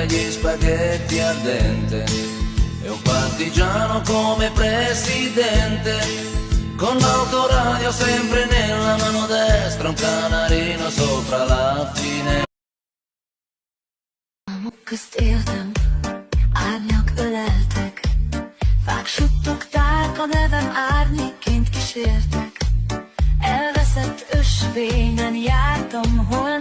voglia di spaghetti ardente e un partigiano come presidente, con l'autoradio sempre nella mano destra, un canarino sopra la finestra. Közt éltem, árnyak öleltek, fák suttogták, a nevem árnyékként kísértek. Elveszett ösvényen jártam, hol